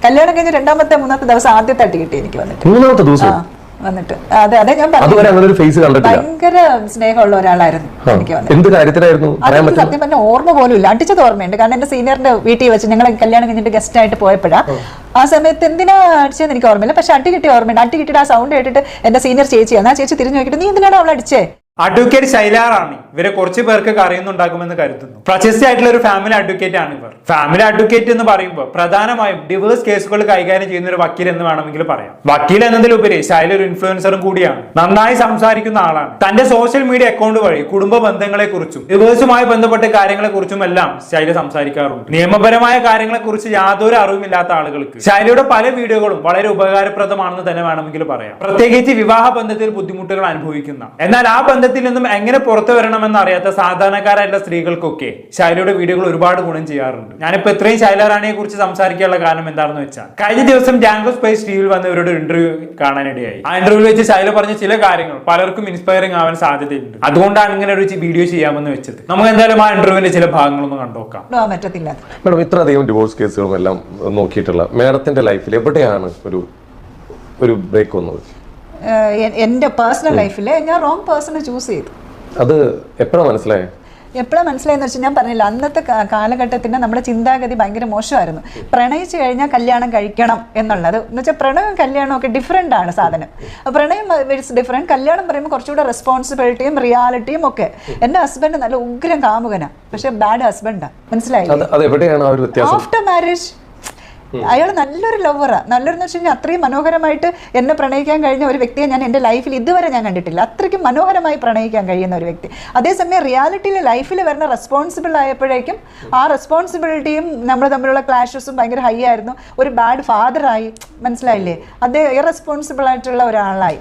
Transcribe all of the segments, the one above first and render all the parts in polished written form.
കല്യാണം കഴിഞ്ഞ് രണ്ടാമത്തെ മൂന്നാമത്തെ ദിവസം ആദ്യത്തെ അടി കിട്ടി എനിക്ക് വന്നിട്ട്. മൂന്നാമത്തെ ദിവസം വന്നിട്ട് അതെ ഞാൻ ഭയങ്കര സ്നേഹമുള്ള ഒരാളായിരുന്നു എനിക്ക് വന്നിട്ട്. സത്യം പറഞ്ഞ ഓർമ്മ പോലും ഇല്ല. അടിച്ചത് ഓർമ്മയുണ്ട്. കാരണം എന്റെ സീനിയറിന്റെ വീട്ടിൽ വെച്ച് ഞങ്ങൾ കല്യാണം കഴിഞ്ഞിട്ട് ഗസ്റ്റ് ആയിട്ട് പോയപ്പോഴാ ആ സമയത്ത് എന്തിനാ അടിച്ചതെന്ന് എനിക്ക് ഓർമ്മയില്ല. പക്ഷെ അടി കിട്ടിയ ഓർമ്മയുണ്ട്. അടി കിട്ടിയിട്ട് ആ സൗണ്ട് കേട്ടിട്ട് എന്റെ സീനിയർ ചേച്ചിയാണ്. ആ ചേച്ചി തിരിഞ്ഞു നോക്കിയിട്ട് നീ എന്തിനാണ് അവളെ അടിച്ചേ? അഡ്വക്കേറ്റ് ശൈലാറാണി ഇവരെ കുറച്ച് പേർക്ക് അറിയുന്നുണ്ടാകുമെന്ന് കരുതുന്നു. പ്രശസ്തി ആയിട്ടുള്ള ഒരു ഫാമിലി അഡ്വക്കേറ്റ് ആണ് ഇവർ. ഫാമിലി അഡ്വക്കേറ്റ് എന്ന് പറയുമ്പോൾ പ്രധാനമായും ഡിവേഴ്സ് കേസുകൾ കൈകാര്യം ചെയ്യുന്ന ഒരു വക്കീൽ എന്ന് വേണമെങ്കിൽ പറയാം. വക്കീൽ എന്നതിലുപരി ശൈല ഒരു ഇൻഫ്ലുവൻസറും കൂടിയാണ്. നന്നായി സംസാരിക്കുന്ന ആളാണ്. തന്റെ സോഷ്യൽ മീഡിയ അക്കൗണ്ട് വഴി കുടുംബ ബന്ധങ്ങളെ കുറിച്ചും ഡിവേഴ്സുമായി ബന്ധപ്പെട്ട കാര്യങ്ങളെ കുറിച്ചും എല്ലാം ശൈല സംസാരിക്കാറുണ്ട്. നിയമപരമായ കാര്യങ്ങളെ കുറിച്ച് യാതൊരു അറിവുമില്ലാത്ത ആളുകൾക്ക് ശൈലയുടെ പല വീഡിയോകളും വളരെ ഉപകാരപ്രദമാണെന്ന് തന്നെ വേണമെങ്കിൽ പറയാം. പ്രത്യേകിച്ച് വിവാഹ ബന്ധത്തിൽ ബുദ്ധിമുട്ടുകൾ അനുഭവിക്കുന്ന എന്നാൽ ആ ബന്ധത്തിൽ നിന്നും എങ്ങനെ പുറത്തു വരണമെന്ന് അറിയാത്ത സാധാരണക്കാരായിട്ടുള്ള സ്ത്രീകൾക്കൊക്കെ ശൈലയുടെ വീഡിയോകൾ ഒരുപാട് ഗുണം ചെയ്യാറുണ്ട്. ഞാനിപ്പോ ഇത്രയും ശൈല റാണിയെ കുറിച്ച് സംസാരിക്കാനുള്ള കാരണം എന്താണെന്ന് വെച്ചാൽ കഴിഞ്ഞ ദിവസം ജാങ്കോ സ്പേസ് ടിവിയിൽ വന്ന ഇവരുടെ ഇന്റർവ്യൂ കാണാനിടയായി. ആ ഇന്റർവ്യൂവിൽ വെച്ച് ശൈല പറഞ്ഞ ചില കാര്യങ്ങൾ പലർക്കും ഇൻസ്പയറിംഗ് ആവാൻ സാധ്യതയുണ്ട്. അതുകൊണ്ടാണ് ഇങ്ങനെ ഒരു വീഡിയോ ചെയ്യാമെന്ന് വെച്ചത്. നമുക്ക് എന്തായാലും ആ ഇന്റർവ്യൂവിന്റെ ചില ഭാഗങ്ങളൊന്നും കണ്ടുനോക്കാം. മാഡം ഇത്രയധികം ഡിവോഴ്സ് കേസുകളും എല്ലാം നോക്കിയിട്ടുള്ള മാഡത്തിന്റെ ലൈഫിൽ എവിടെയാണ് ഒരു ബ്രേക്ക് വന്നത്? എൻ്റെ പേഴ്സണൽ ലൈഫിൽ ഞാൻ റോങ് പേഴ്സണെ ചൂസ് ചെയ്തു. അത് എപ്പോഴാണ് മനസ്സിലായത്? എപ്പോഴാണ് മനസ്സിലായെന്ന് വെച്ചാൽ ഞാൻ പറഞ്ഞില്ല, അന്നത്തെ കാലഘട്ടത്തിന് നമ്മുടെ ചിന്താഗതി ഭയങ്കര മോശമായിരുന്നു. പ്രണയിച്ചു കഴിഞ്ഞാൽ കല്യാണം കഴിക്കണം എന്നുള്ളത് എന്ന് വെച്ചാൽ പ്രണയവും കല്യാണവും ഒക്കെ ഡിഫറെൻ്റ് ആണ് സാധനം. പ്രണയം ഇറ്റ്സ് ഡിഫറെൻറ്റ്. കല്യാണം പറയുമ്പോൾ കുറച്ചുകൂടെ റെസ്പോൺസിബിലിറ്റിയും റിയാലിറ്റിയും ഒക്കെ. എൻ്റെ ഹസ്ബൻഡ് നല്ല ഉഗ്രം കാമുകനാണ്, പക്ഷെ ബാഡ് ഹസ്ബൻഡാണ്. മനസ്സിലായില്ലേ? ആഫ്റ്റർ മാരേജ് അയാൾ നല്ലൊരു ലവറാണ്. നല്ലൊരെന്ന് വെച്ച് കഴിഞ്ഞാൽ അത്രയും മനോഹരമായിട്ട് എന്നെ പ്രണയിക്കാൻ കഴിഞ്ഞ ഒരു വ്യക്തിയെ ഞാൻ എൻ്റെ ലൈഫിൽ ഇതുവരെ ഞാൻ കണ്ടിട്ടില്ല. അത്രയ്ക്കും മനോഹരമായി പ്രണയിക്കാൻ കഴിയുന്ന ഒരു വ്യക്തി. അതേസമയം റിയാലിറ്റിയിൽ ലൈഫിൽ വരുന്ന റെസ്പോൺസിബിൾ ആയപ്പോഴേക്കും ആ റെസ്പോൺസിബിലിറ്റിയും നമ്മൾ തമ്മിലുള്ള ക്ലാഷസും ഭയങ്കര ഹൈ ആയിരുന്നു. ഒരു ബാഡ് ഫാദറായി. മനസ്സിലായില്ലേ? അതേ ഇറസ്പോൺസിബിൾ ആയിട്ടുള്ള ഒരാളായി.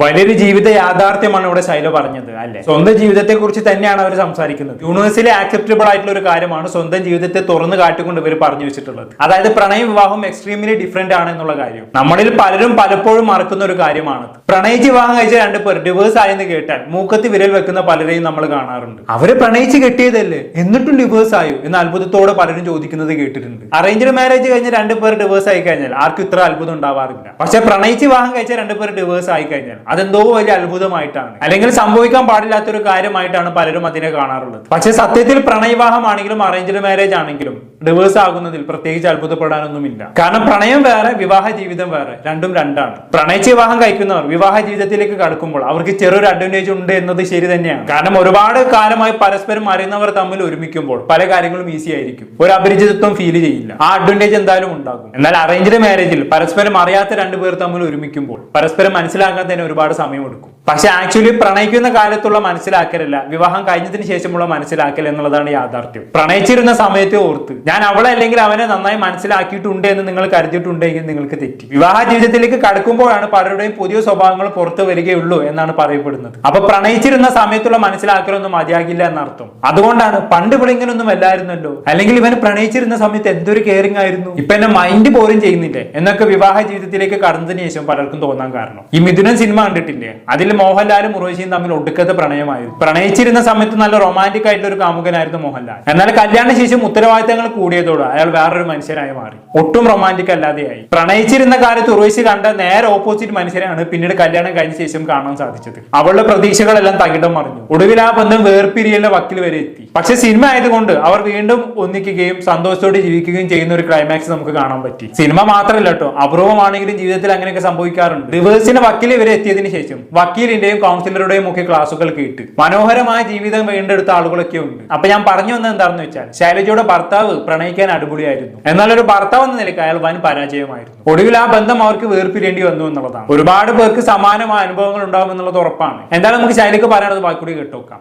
വലിയൊരു ജീവിത യാഥാർത്ഥ്യമാണ് ഇവിടെ ശൈല പറഞ്ഞത് അല്ലെ? സ്വന്തം ജീവിതത്തെ കുറിച്ച് തന്നെയാണ് അവർ സംസാരിക്കുന്നത്. യൂണിവേഴ്സലി ആക്സെപ്റ്റബിൾ ആയിട്ടുള്ള ഒരു കാര്യമാണ് സ്വന്തം ജീവിതത്തെ തുറന്നു കാട്ടിക്കൊണ്ട് ഇവർ പറഞ്ഞു വെച്ചിട്ടുള്ളത്. അതായത് പ്രണയ വിവാഹം എക്സ്ട്രീംലി ഡിഫറെന്റ് ആണ് എന്നുള്ള കാര്യം നമ്മളിൽ പലരും പലപ്പോഴും മറക്കുന്ന ഒരു കാര്യമാണ്. പ്രണയിച്ച് വിവാഹം കഴിച്ച രണ്ടുപേർ ഡിവേഴ്സ് ആയെന്ന് കേട്ടാൽ മൂക്കത്തി വിരൽ വെക്കുന്ന പലരെയും നമ്മൾ കാണാറുണ്ട്. അവര് പ്രണയിച്ച് കെട്ടിയതല്ലേ എന്നിട്ടും ഡിവേഴ്സ് ആയോ എന്ന് അത്ഭുതത്തോടെ പലരും ചോദിക്കുന്നത് കേട്ടിട്ടുണ്ട്. അറേഞ്ച്ഡ് മാരേജ് കഴിഞ്ഞ രണ്ടുപേർ ഡിവേഴ്സ് ആയി കഴിഞ്ഞാൽ ആർക്കും ഇത്ര അത്ഭുതം ഉണ്ടാവാറില്ല. പക്ഷെ പ്രണയിച്ച് വിവാഹം കഴിച്ച രണ്ടുപേർ ഡിവേഴ്സ് ആയി കഴിഞ്ഞാൽ അതെന്തോ വലിയ അത്ഭുതമായിട്ടാണ്, അല്ലെങ്കിൽ സംഭവിക്കാൻ പാടില്ലാത്തൊരു കാര്യമായിട്ടാണ് പലരും അതിനെ കാണാറുള്ളത്. പക്ഷെ സത്യത്തിൽ പ്രണയവിവാഹമാണെങ്കിലും അറേഞ്ച്ഡ് മാരേജ് ആണെങ്കിലും ഡിവേഴ്സ് ആകുന്നതിൽ പ്രത്യേകിച്ച് അത്ഭുതപ്പെടാനൊന്നുമില്ല. കാരണം പ്രണയം വേറെ, വിവാഹ ജീവിതം വേറെ, രണ്ടും രണ്ടാണ്. പ്രണയിച്ച് വിവാഹം കഴിക്കുന്നവർ വിവാഹ ജീവിതത്തിലേക്ക് കടക്കുമ്പോൾ അവർക്ക് ചെറിയൊരു അഡ്വാൻറ്റേജ് ഉണ്ട് എന്നത് ശരി തന്നെയാണ്. കാരണം ഒരുപാട് കാലമായി പരസ്പരം അറിയുന്നവർ തമ്മിൽ ഒരുമിക്കുമ്പോൾ പല കാര്യങ്ങളും ഈസി ആയിരിക്കും. ഒരു അപരിചിതത്വം ഫീൽ ചെയ്യില്ല. ആ അഡ്വാൻറ്റേജ് എന്തായാലും ഉണ്ടാകും. എന്നാൽ അറേഞ്ച്ഡ് മാരേജിൽ പരസ്പരം അറിയാത്ത രണ്ടുപേർ തമ്മിൽ ഒരുമിക്കുമ്പോൾ പരസ്പരം മനസ്സിലാക്കാൻ തന്നെ ഒരുപാട് സമയമെടുക്കും. പക്ഷെ ആക്ച്വലി പ്രണയിക്കുന്ന കാലത്തുള്ള മനസ്സിലാക്കലല്ല വിവാഹം കഴിഞ്ഞതിന് ശേഷമുള്ള മനസ്സിലാക്കൽ എന്നുള്ളതാണ് യാഥാർത്ഥ്യം. പ്രണയിച്ചിരുന്ന സമയത്തെ ഓർത്ത് ഞാൻ അവളെ അല്ലെങ്കിൽ അവനെ നന്നായി മനസ്സിലാക്കിയിട്ടുണ്ട് എന്ന് നിങ്ങൾ കരുതിയിട്ടുണ്ടെങ്കിൽ നിങ്ങൾക്ക് തെറ്റി. വിവാഹ ജീവിതത്തിലേക്ക് കടക്കുമ്പോഴാണ് പലരുടെയും പുതിയ സ്വഭാവങ്ങൾ പുറത്തു വരികയുള്ളൂ എന്നാണ് പറയപ്പെടുന്നത്. അപ്പൊ പ്രണയിച്ചിരുന്ന സമയത്തുള്ള മനസ്സിലാക്കലൊന്നും മതിയാകില്ല എന്നർത്ഥം. അതുകൊണ്ടാണ് പണ്ട് ഇവളിങ്ങനൊന്നും അല്ലായിരുന്നല്ലോ, അല്ലെങ്കിൽ ഇവന് പ്രണയിച്ചിരുന്ന സമയത്ത് എന്തൊരു കെയറിംഗ് ആയിരുന്നു, ഇപ്പൊ എന്നെ മൈൻഡ് പോലും ചെയ്യുന്നില്ലേ എന്നൊക്കെ വിവാഹ ജീവിതത്തിലേക്ക് കടന്നതിന് ശേഷം പലർക്കും തോന്നാൻ കാരണം. ഈ മിഥുനൻ സിനിമ കണ്ടിട്ടില്ലേ? അതിൽ മോഹൻലാലും ഉർവശിയും തമ്മിൽ ഒടുക്കത്തെ പ്രണയമായിരുന്നു. പ്രണയിച്ചിരുന്ന സമയത്ത് നല്ല റൊമാൻറ്റിക് ആയിട്ടുള്ള ഒരു കാമുകനായിരുന്നു മോഹൻലാൽ. എന്നാൽ കല്യാണ ശേഷം ഉത്തരവാദിത്തങ്ങൾ കൂടിയതോടെ അയാൾ വേറൊരു മനുഷ്യനായി മാറി. ഒട്ടും റൊമാൻറ്റിക് അല്ലാതെയായി. പ്രണയിച്ചിരുന്ന കാലത്ത് ഉർവശി കണ്ട നേരെ ഓപ്പോസിറ്റ് മനുഷ്യനാണ് പിന്നീട് കല്യാണം കഴിഞ്ഞ ശേഷം കാണാൻ സാധിച്ചത്. അവളുടെ പ്രതീക്ഷകളെല്ലാം തകിടം മറിഞ്ഞു. ഒടുവിൽ ആ ബന്ധം വേർപിരിയലിന്റെ വക്കിൽ വരെ എത്തി. പക്ഷെ സിനിമ ആയതുകൊണ്ട് അവർ വീണ്ടും ഒന്നിക്കുകയും സന്തോഷത്തോടെ ജീവിക്കുകയും ചെയ്യുന്ന ഒരു ക്ലൈമാക്സ് നമുക്ക് കാണാൻ പറ്റി. സിനിമ മാത്രമല്ല കേട്ടോ, അപൂർവമാണെങ്കിലും ജീവിതത്തിൽ അങ്ങനെയൊക്കെ സംഭവിക്കാറുണ്ട്. ഡിവേഴ്സിന്റെ വക്കിൽ വരെ എത്തിയതിനു ശേഷം വക്കീലിന്റെയും കൗൺസിലറുടെയും ഒക്കെ ക്ലാസുകൾ കേട്ട് മനോഹരമായ ജീവിതം വീണ്ടെടുത്ത ആളുകളൊക്കെ ഉണ്ട്. അപ്പൊ ഞാൻ പറഞ്ഞു വന്നത് എന്താണെന്ന് വെച്ചാൽ ശൈലജയുടെ ഭർത്താവ് പ്രണയിക്കാൻ അടിപൊളിയായിരുന്നു. എന്നാൽ ഒരു ഭർത്താവ് എന്ന നിലയ്ക്ക് അയാൾ വൻ പരാജയമായിരുന്നു. ഒടുവിൽ ആ ബന്ധം അവർക്ക് വേർപിരിയേണ്ടി വന്നു എന്നുള്ളതാണ്. ഒരുപാട് പേർക്ക് സമാനമായ അനുഭവങ്ങൾ ഉണ്ടാവും എന്നുള്ളത് ഉറപ്പാണ്. എന്തായാലും നമുക്ക് ശൈലക്ക് പറയാനത് ബാക്കി കേട്ടോക്കാം.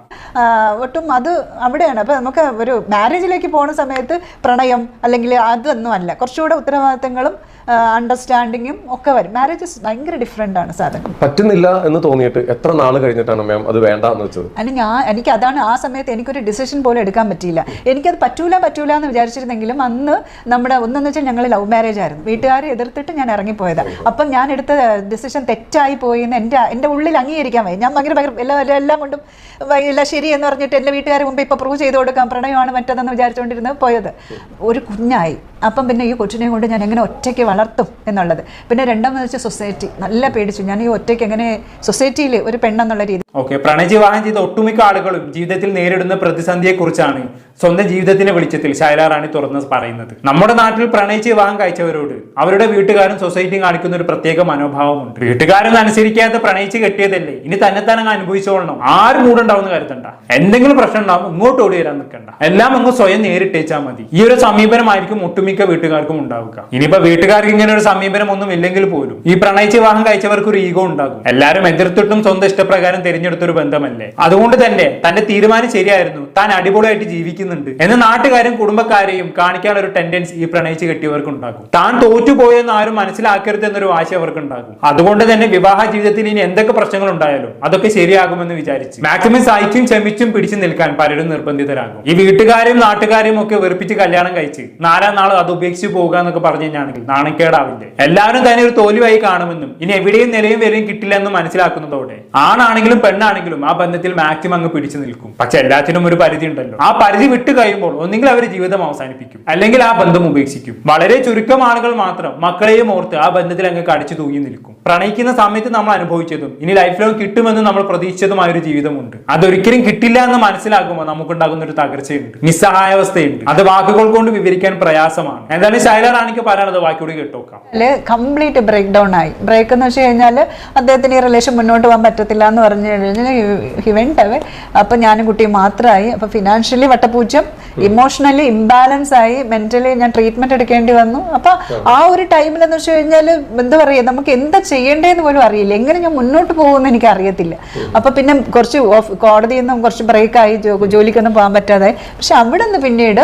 ഒട്ടും അത് അവിടെയാണ്. അപ്പൊ നമുക്ക് ഒരു മാരേജിലേക്ക് പോകുന്ന സമയത്ത് പ്രണയം അല്ലെങ്കിൽ അതൊന്നും അല്ല, കുറച്ചുകൂടെ ഉത്തരവാദിത്തങ്ങളും അണ്ടർസ്റ്റാൻഡിങ്ങും ഒക്കെ വരും. മാരേജസ് ഭയങ്കര ഡിഫറെന്റ് ആണ് സാധനം. പറ്റുന്നില്ല എന്ന് തോന്നിയിട്ട് എത്ര നാൾ കഴിഞ്ഞിട്ടാണ് മാം അത് വേണ്ടെന്ന് വെച്ചത്? എനിക്ക് അതാണ് ആ സമയത്ത് എനിക്കൊരു ഡിസിഷൻ പോലും എടുക്കാൻ പറ്റിയില്ല. എനിക്കത് പറ്റൂല എന്ന് വിചാരിച്ചിരുന്നെങ്കിലും അന്ന് നമ്മുടെ ഒന്നെന്ന് വെച്ചാൽ ഞങ്ങൾ ലവ് മാരേജ് ആയിരുന്നു. വീട്ടുകാരെ എതിർത്തിട്ട് ഞാൻ ഇറങ്ങിപ്പോയതാണ്. അപ്പം ഞാൻ എടുത്ത ഡിസിഷൻ തെറ്റായി പോയി എന്ന് എൻ്റെ ഉള്ളിൽ അംഗീകരിക്കാൻ വയ്യ. ഞാൻ ഭയങ്കര എല്ലാം കൊണ്ടും എല്ലാം ശരി എന്ന് പറഞ്ഞിട്ട് എൻ്റെ വീട്ടുകാരെ മുമ്പ് ഇപ്പൊ പ്രൂവ് ചെയ്ത് കൊടുക്കാം പ്രണയമാണ് മറ്റതെന്ന് വിചാരിച്ചുകൊണ്ടിരുന്നത് പോയത്. ഒരു കുഞ്ഞായി അപ്പം പിന്നെ ഈ കൊച്ചിനെ കൊണ്ട് ഞാൻ എങ്ങനെ ഒറ്റയ്ക്ക് വളർത്തും എന്നുള്ളത്. പിന്നെ രണ്ടാമത് വെച്ചാൽ സൊസൈറ്റി, നല്ല പേടിച്ചു ഞാൻ ഈ ഒറ്റയ്ക്ക് എങ്ങനെ സൊസൈറ്റിയിൽ ഒരു പെണ്ണെന്നുള്ള രീതി. ഓക്കെ, പ്രണയിച്ച് വിവാഹം ചെയ്ത ഒട്ടുമിക്ക ആളുകളും ജീവിതത്തിൽ നേരിടുന്ന പ്രതിസന്ധിയെ കുറിച്ചാണ് സ്വന്തം ജീവിതത്തിന്റെ വെളിച്ചത്തിൽ ശൈല റാണി തുറന്ന് പറയുന്നത്. നമ്മുടെ നാട്ടിൽ പ്രണയിച്ച് വിവാഹം കഴിച്ചവരോട് അവരുടെ വീട്ടുകാരും സൊസൈറ്റിയും കാണിക്കുന്ന ഒരു പ്രത്യേക മനോഭാവമുണ്ട്. വീട്ടുകാരൊന്നും അനുസരിക്കാതെ പ്രണയിച്ച് കെട്ടിയതല്ലേ, ഇനി തന്നെത്താൻ അങ്ങ് അനുഭവിച്ചോളണം, ആരും മൂടുണ്ടാവും കരുതണ്ട, എന്തെങ്കിലും പ്രശ്നം ഉണ്ടാവും ഇങ്ങോട്ട് ഓടി വരാൻ നിൽക്കണ്ട, എല്ലാം അങ്ങ് സ്വയം നേരിട്ടേച്ചാൽ മതി. ഈ ഒരു സമീപനമായിരിക്കും ഒട്ടുമിക്ക വീട്ടുകാർക്കും ഉണ്ടാവുക. ഇനിയിപ്പോ വീട്ടുകാർക്ക് ഇങ്ങനെ ഒരു സമീപനം ഒന്നും ഇല്ലെങ്കിൽ പോലും ഈ പ്രണയിച്ച് വിവാഹം കഴിച്ചവർക്ക് ഒരു ഈഗോ ഉണ്ടാകും. എല്ലാവരും എതിർത്തിട്ടും സ്വന്തം ഇഷ്ടപ്രകാരം തിരഞ്ഞെടുത്തൊരു ബന്ധമല്ലേ, അതുകൊണ്ട് തന്നെ തന്റെ തീരുമാനം ശരിയായിരുന്നു, താൻ അടിപൊളിയായിട്ട് ജീവിക്കുന്നുണ്ട് എന്ന് നാട്ടുകാരും കുടുംബക്കാരെയും കാണിക്കാൻ ഒരു ടെൻഡൻസി ഈ പ്രണയിച്ച് കെട്ടിയവർക്ക് ഉണ്ടാകും. താൻ തോറ്റുപോയെന്ന് ആരും മനസ്സിലാക്കരുത് എന്നൊരു വാശി അവർക്ക് ഉണ്ടാകും. അതുകൊണ്ട് തന്നെ വിവാഹ ജീവിതത്തിൽ ഇനി എന്തൊക്കെ പ്രശ്നങ്ങൾ ഉണ്ടായാലും അതൊക്കെ ശരിയാകുമെന്ന് വിചാരിച്ച് മാക്സിമം സഹിച്ചും ക്ഷമിച്ചും പിടിച്ചു നിൽക്കാൻ പലരും നിർബന്ധിതരാകും. ഈ വീട്ടുകാരെയും നാട്ടുകാരെയും ഒക്കെ വെറുപ്പിച്ച് കല്യാണം കഴിച്ച് 4 നാൾ അത് ഉപേക്ഷിച്ച് പോകുക എന്നൊക്കെ പറഞ്ഞു കഴിഞ്ഞാണെങ്കിൽ നാണക്കേടാവില്ലേ. എല്ലാവരും തന്നെ ഒരു തോൽവിയായി കാണുമെന്നും ഇനി എവിടെയും നിലയും വരെയും കിട്ടില്ല എന്ന് മനസ്സിലാക്കുന്നതോടെ ആണാണെങ്കിലും പെണ്ണാണെങ്കിലും ആ ബന്ധത്തിൽ മാക്സിമം അങ്ങ് പിടിച്ചു നിൽക്കും. പക്ഷെ എല്ലാത്തിനും ഒരു പരിധി ഉണ്ടല്ലോ. ആ പരിധി വിട്ട് കഴിയുമ്പോൾ ഒന്നെങ്കിൽ അവർ ജീവിതം അവസാനിപ്പിക്കും, അല്ലെങ്കിൽ ആ ബന്ധം ഉപേക്ഷിക്കും. വളരെ ചുരുക്കം ആളുകൾ മാത്രം മക്കളെയും ഓർത്ത് ആ ബന്ധത്തിൽ അങ്ങ് കടിച്ചു തൂങ്ങി നിൽക്കും. പ്രണയിക്കുന്ന സമയത്ത് നമ്മൾ അനുഭവിച്ചതും ഇനി ലൈഫ് ലോങ് കിട്ടുമെന്ന് നമ്മൾ പ്രതീക്ഷിച്ചതുമായ ഒരു ജീവിതമുണ്ട്. അതൊരിക്കലും കിട്ടില്ല എന്ന് മനസ്സിലാക്കുമ്പോൾ നമുക്കുണ്ടാകുന്ന ഒരു തകർച്ചയുണ്ട്, നിസ്സഹായാവസ്ഥയുണ്ട്. അത് വാക്കുകൾ കൊണ്ട് വിവരിക്കാൻ പ്രയാസമാണ്. എന്തായാലും ശൈല റാണിക്ക് പറയാനുള്ളത് വാക്കിയോട് കേട്ടോക്കാം. കംപ്ലീറ്റ് ബ്രേക്ക് ഡൗൺ ആയി. ബ്രേക്ക് എന്ന് വെച്ച് കഴിഞ്ഞാൽ അദ്ദേഹത്തിന് ഈ റിലേഷൻ മുന്നോട്ട് പോകാൻ പറ്റത്തില്ല എന്ന് പറഞ്ഞു കഴിഞ്ഞാൽ ഹി വെന്റ് അവേ. അപ്പൊ ഞാനും കുട്ടിയും മാത്രമായി. അപ്പൊ ഫിനാൻഷ്യലി വട്ടപൂജ്യം, ഇമോഷണലി ഇംബാലൻസ് ആയി, മെന്റലി ഞാൻ ട്രീറ്റ്മെന്റ് എടുക്കേണ്ടി വന്നു. അപ്പൊ ആ ഒരു ടൈമിൽ എന്ന് വെച്ച് കഴിഞ്ഞാൽ എന്താ പറയുക, നമുക്ക് എന്താ ചെയ്യേണ്ടതെന്ന് പോലും അറിയില്ല, എങ്ങനെ ഞാൻ മുന്നോട്ട് പോകുമെന്ന് എനിക്ക് അറിയത്തില്ല. അപ്പൊ പിന്നെ കുറച്ച് കോടതിയിൽ നിന്നും കുറച്ച് ബ്രേക്കായി, ജോലിക്കൊന്നും പോകാൻ പറ്റാതായി. പക്ഷെ അവിടെ നിന്ന് പിന്നീട്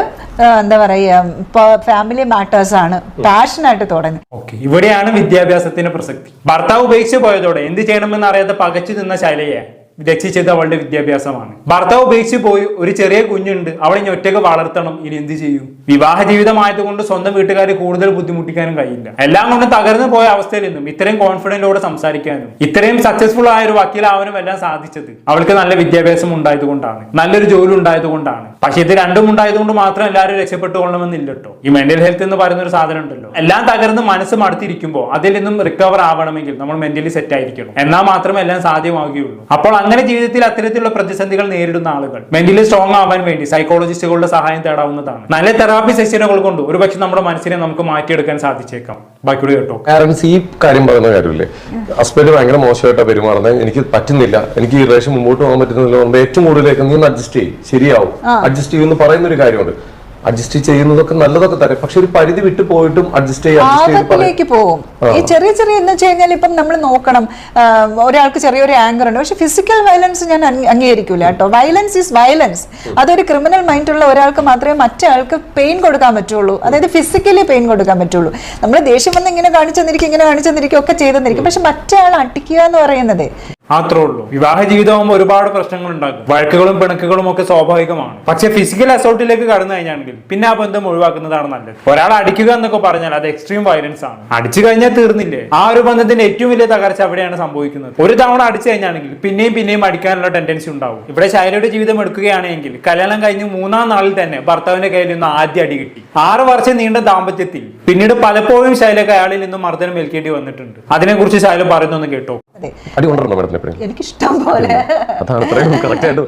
എന്താ പറയുക, ഫാമിലി മാറ്റേഴ്സ് ആണ് പാഷനായിട്ട് തുടങ്ങി. ഇവിടെയാണ് വിദ്യാഭ്യാസത്തിന്റെ പ്രസക്തി. ഭർത്താവ് ഉപേക്ഷിച്ച് പോയതോടെ എന്ത് ചെയ്യണമെന്ന് അറിയാതെ പകച്ചു നിന്ന ശൈലയെ രക്ഷിച്ചത് അവളുടെ വിദ്യാഭ്യാസമാണ്. ഭർത്താവ് ഉപേക്ഷിച്ച് പോയി, ഒരു ചെറിയ കുഞ്ഞുണ്ട്, അവളെ ഇനി ഒറ്റയ്ക്ക് വളർത്തണം, ഇനി എന്ത് ചെയ്യും? വിവാഹ ജീവിതമായതുകൊണ്ട് സ്വന്തം വീട്ടുകാരെ കൂടുതൽ ബുദ്ധിമുട്ടിക്കാനും കഴിയില്ല. എല്ലാം കൊണ്ട് തകർന്നു പോയ അവസ്ഥയിൽ നിന്നും ഇത്രയും കോൺഫിഡന്റോടെ സംസാരിക്കാനും ഇത്രയും സക്സസ്ഫുൾ ആയ ഒരു വക്കീലാവാനും എല്ലാം സാധിച്ചത് അവൾക്ക് നല്ല വിദ്യാഭ്യാസം ഉണ്ടായതുകൊണ്ടാണ്, നല്ലൊരു ജോലി ഉണ്ടായതുകൊണ്ടാണ്. പക്ഷെ ഇത് രണ്ടും ഉണ്ടായതുകൊണ്ട് മാത്രം എല്ലാവരും രക്ഷപ്പെട്ടുകൊള്ളണമെന്നില്ല കേട്ടോ. ഈ മെന്റൽ ഹെൽത്ത് എന്ന് പറയുന്ന ഒരു സാധനം ഉണ്ടല്ലോ, എല്ലാം തകർന്ന് മനസ്സ് മടുത്തിരിക്കുമ്പോൾ അതിൽ നിന്നും റിക്കവർ ആവണമെങ്കിൽ നമ്മൾ മെന്റലി സെറ്റ് ആയിരിക്കണം, എന്നാൽ മാത്രമേ എല്ലാം സാധ്യമാവുകയുള്ളൂ. അപ്പോൾ അങ്ങനെ ജീവിതത്തിൽ അത്തരത്തിലുള്ള പ്രതിസന്ധികൾ നേരിടുന്ന ആളുകൾ മെന്റലി സ്ട്രോങ് ആവാൻ വേണ്ടി സൈക്കോളജിസ്റ്റുകളുടെ സഹായം തേടാവുന്നതാണ്. നല്ല തെറാപ്പി സെഷനുകൾ കൊണ്ട് ഒരുപക്ഷെ നമ്മുടെ മനസ്സിനെ നമുക്ക് മാറ്റിയെടുക്കാൻ സാധിച്ചേക്കാം. ബാക്കിയോട് കേട്ടോ. പാരന്റ്സ് ഈ കാര്യം പറയുന്ന കാര്യമില്ലേ, ഹസ്ബൻഡ് ഭയങ്കര മോശമായിട്ടാണ് പെരുമാറുന്നത്, എനിക്ക് പറ്റുന്നില്ല, എനിക്ക് ഈ റിലേഷൻ മുമ്പോട്ട് പോകാൻ പറ്റുന്നില്ല, ഏറ്റവും കൂടുതലേക്ക് നീ ഒന്ന് അഡ്ജസ്റ്റ് ചെയ്യും, ശരിയാവും, അഡ്ജസ്റ്റ് ചെയ്യുമെന്ന് പറയുന്ന ഒരു കാര്യമുണ്ട്. അഡ്ജസ്റ്റ് ചെയ്യുന്നതൊക്കെ നല്ലതൊക്കെ തരാം, പക്ഷെ ഒരു പരിധി വിട്ടു പോയിട്ടും അഡ്ജസ്റ്റ് ആപത്തിലേക്ക് പോകും. ഈ ചെറിയ ചെറിയ എന്ന് വെച്ച് കഴിഞ്ഞാൽ ഇപ്പം നമ്മൾ നോക്കണം, ഒരാൾക്ക് ചെറിയൊരു ആങ്കർ ഉണ്ട്, പക്ഷെ ഫിസിക്കൽ വയലൻസ് ഞാൻ അംഗീകരിക്കൂല കേട്ടോ. Violence is violence. അതൊരു ക്രിമിനൽ മൈൻഡുള്ള ഒരാൾക്ക് മാത്രമേ മറ്റേ ആൾക്ക് പെയിൻ കൊടുക്കാൻ പറ്റുള്ളൂ, അതായത് ഫിസിക്കലി പെയിൻ കൊടുക്കാൻ പറ്റുള്ളൂ. നമ്മൾ ദേഷ്യം വന്ന് ഇങ്ങനെ കാണിച്ചെന്നിരിക്കും, ഇങ്ങനെ കാണിച്ചെന്നിരിക്കും, ഒക്കെ ചെയ്തെന്നിരിക്കും, പക്ഷെ മറ്റേ ആൾ അടിക്കുക എന്ന് പറയുന്നത് മാത്രേ ഉള്ളൂ. വിവാഹ ജീവിതമാകുമ്പോൾ ഒരുപാട് പ്രശ്നങ്ങൾ ഉണ്ടാകും, വഴക്കുകളും പിണക്കുകളും ഒക്കെ സ്വാഭാവികമാണ്. പക്ഷെ ഫിസിക്കൽ അസോൾട്ടിലേക്ക് കടന്നു കഴിഞ്ഞാണെങ്കിൽ പിന്നെ ആ ബന്ധം ഒഴിവാക്കുന്നതാണ് നല്ലത്. ഒരാൾ അടിക്കുക എന്നൊക്കെ പറഞ്ഞാൽ അത് എക്സ്ട്രീം വയലൻസ് ആണ്. അടിച്ചു കഴിഞ്ഞാൽ തീർന്നില്ലേ, ആ ഒരു ബന്ധത്തിന്റെ ഏറ്റവും വലിയ തകർച്ച അവിടെയാണ് സംഭവിക്കുന്നത്. ഒരു തവണ അടിച്ചു കഴിഞ്ഞാണെങ്കിൽ പിന്നെയും പിന്നെയും അടിക്കാനുള്ള ടെൻഡൻസി ഉണ്ടാവും. ഇവിടെ ശൈലയുടെ ജീവിതം എടുക്കുകയാണെങ്കിൽ കല്യാണം കഴിഞ്ഞ് 3-ാം നാളിൽ തന്നെ ഭർത്താവിന്റെ കയ്യിൽ നിന്ന് ആദ്യം അടി കിട്ടി. 6 വർഷം നീണ്ട ദാമ്പത്യത്തിൽ പിന്നീട് പലപ്പോഴും ശൈലക്ക് അയാളിൽ നിന്നും മർദ്ദനം ഏൽക്കേണ്ടി വന്നിട്ടുണ്ട്. അതിനെക്കുറിച്ച് ശൈല പറയുന്നൊന്ന് കേട്ടോ. എനിക്ക് ഇഷ്ടം പോലെ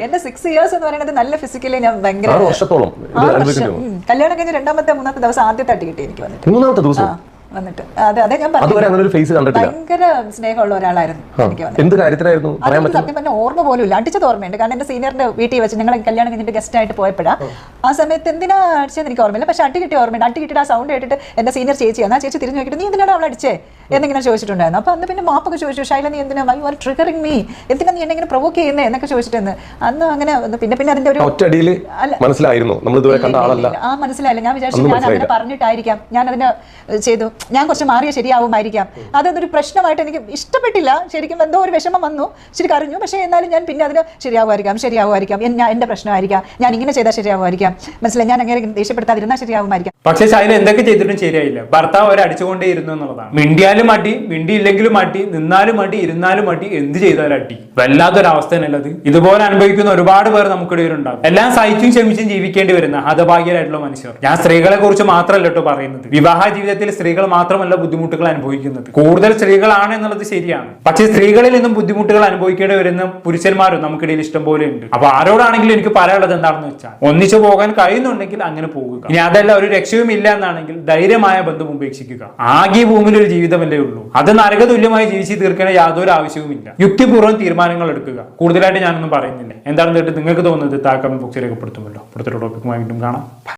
എന്റെ 6 ഇയേഴ്സ് എന്ന് പറയുന്നത് നല്ല ഫിസിക്കലി ഞാൻ ഭയങ്കര കല്യാണം കഴിഞ്ഞ 2ാമത്തെ 3ാമത്തെ ദിവസം ആദ്യത്തെ അടി കിട്ടി എനിക്ക് വന്നിട്ട്. അതെ ഞാൻ ഭയങ്കര സ്നേഹമുള്ള ഒരാളായിരുന്നു എനിക്ക് വന്നിട്ട്. സത്യം പറഞ്ഞ ഓർമ്മ പോലും ഇല്ല, അടിച്ചത് ഓർമ്മയുണ്ട്. കാരണം എന്റെ സീനിയറിന്റെ വീട്ടിൽ വെച്ച് ഞങ്ങൾ കല്യാണം കഴിഞ്ഞിട്ട് ഗസ്റ്റ് ആയിട്ട് പോയപ്പോഴാ ആ സമയത്ത് എന്തിനാ അടിച്ചതെന്ന് എനിക്ക് ഓർമ്മയില്ല, പക്ഷെ അടി കിട്ടിയ ഓർമ്മയുണ്ട്. അടി കിട്ടിയിട്ട് ആ സൗണ്ട് കേട്ടിട്ട് എന്റെ സീനിയർ ചേച്ചിയാണ്, ആ ചേച്ചി തിരിഞ്ഞു നോക്കിയിട്ട് നീ എന്തിനാണ് അവൾ അടിച്ചേ എന്നിങ്ങനെ ചോദിച്ചിട്ടുണ്ടായിരുന്നു. അപ്പൊ അന്ന് പിന്നെ മാപ്പൊക്കെ ചോദിച്ചു, ശൈല നീ എന്തിനാ യു ആർ ട്രിഗറിങ് മീ, എന്തിനാ നീ എന്നെ ഇങ്ങനെ പ്രൊവോക്ക് ചെയ്യുന്നേ എന്നൊക്കെ ചോദിച്ചിട്ടുണ്ട്. അന്ന് അങ്ങനെ പിന്നെ അതിന്റെ ഒരു മനസ്സിലായില്ല. ഞാൻ വിചാരിച്ചു ഞാൻ അങ്ങനെ പറഞ്ഞിട്ടായിരിക്കാം ഞാൻ അതിനെ ചെയ്തു. ഞാൻ കുറച്ച് മാറിയ ശരിയാവുമായിരിക്കാം. അതൊരു പ്രശ്നമായിട്ട് എനിക്ക് ഇഷ്ടപ്പെട്ടില്ല. ശരിക്കും എന്തോ ഒരു വിഷമം വന്നു, ശരി കരഞ്ഞു. പക്ഷേ എന്നാലും ഞാൻ പിന്നെ അതിന് ശരിയാവുമായിരിക്കാം, എൻ്റെ പ്രശ്നമായിരിക്കാം, ഞാൻ ഇങ്ങനെ ചെയ്താൽ ശരിയാവുമായിരിക്കാം, മനസ്സിലായി, ഞാൻ അങ്ങനെ ദേഷ്യപ്പെടുത്താതിരുന്നാൽ ശരിയാവുമായിരിക്കാം. പക്ഷെ ശൈല എന്തൊക്കെ ചെയ്തിട്ടും ശരിയായില്ല. ഭർത്താവ് അവരെ അടിച്ചുകൊണ്ടേ ഇരുന്നു എന്നുള്ളതാണ്. മിണ്ടിയാലും മടി, മിണ്ടിയില്ലെങ്കിലും മടി, നിന്നാലും മടി, ഇരുന്നാലും മടി, എന്ത് ചെയ്താലും അടി. വല്ലാത്തൊരവസ്ഥ തന്നെയുള്ളത്. ഇതുപോലെ അനുഭവിക്കുന്ന ഒരുപാട് പേർ നമുക്കിടയിലുണ്ടാകും. എല്ലാം സഹിച്ചും ക്ഷമിച്ചും ജീവിക്കേണ്ടി വരുന്ന ഹതഭാഗ്യരായിട്ടുള്ള മനുഷ്യർ. ഞാൻ സ്ത്രീകളെ കുറിച്ച് മാത്രമല്ല കേട്ടോ പറയുന്നത്. വിവാഹ ജീവിതത്തിൽ സ്ത്രീകൾ മാത്രമല്ല ബുദ്ധിമുട്ടുകൾ അനുഭവിക്കുന്നത്. കൂടുതൽ സ്ത്രീകളാണ് എന്നുള്ളത് ശരിയാണ്. പക്ഷേ സ്ത്രീകളിൽ നിന്നും ബുദ്ധിമുട്ടുകൾ അനുഭവിക്കേണ്ടി വരുന്ന പുരുഷന്മാരും നമുക്കിടയിൽ ഇഷ്ടം പോലെ ഉണ്ട്. അപ്പൊ ആരോടാണെങ്കിലും എനിക്ക് പറയാനുള്ളത് എന്താണെന്ന് വെച്ചാൽ, ഒന്നിച്ചു പോകാൻ കഴിയുന്നുണ്ടെങ്കിൽ അങ്ങനെ പോകുക. ഇനി അതല്ല ഒരു രക്ഷയും ഇല്ല എന്നാണെങ്കിൽ ധൈര്യമായ ബന്ധം ഉപേക്ഷിക്കുക. ആകെ ഭൂമിയിൽ ഒരു ജീവിതമല്ലേ ഉള്ളൂ. അത് നരക തുല്യമായി ജീവിച്ച് തീർക്കേണ്ട യാതൊരു ആവശ്യവുമില്ല. യുക്തിപൂർവ്വം തീരുമാനങ്ങൾ എടുക്കുക. കൂടുതലായിട്ട് ഞാനൊന്നും പറയുന്നില്ല. എന്താണെന്ന് കേട്ട് നിങ്ങൾക്ക് തോന്നുന്നത് താഴെ കമന്റ് ബോക്സിൽ രേഖപ്പെടുത്തുമല്ലോ. അടുത്തൊരു ടോപ്പിക്കുമായി വീണ്ടും കാണാം.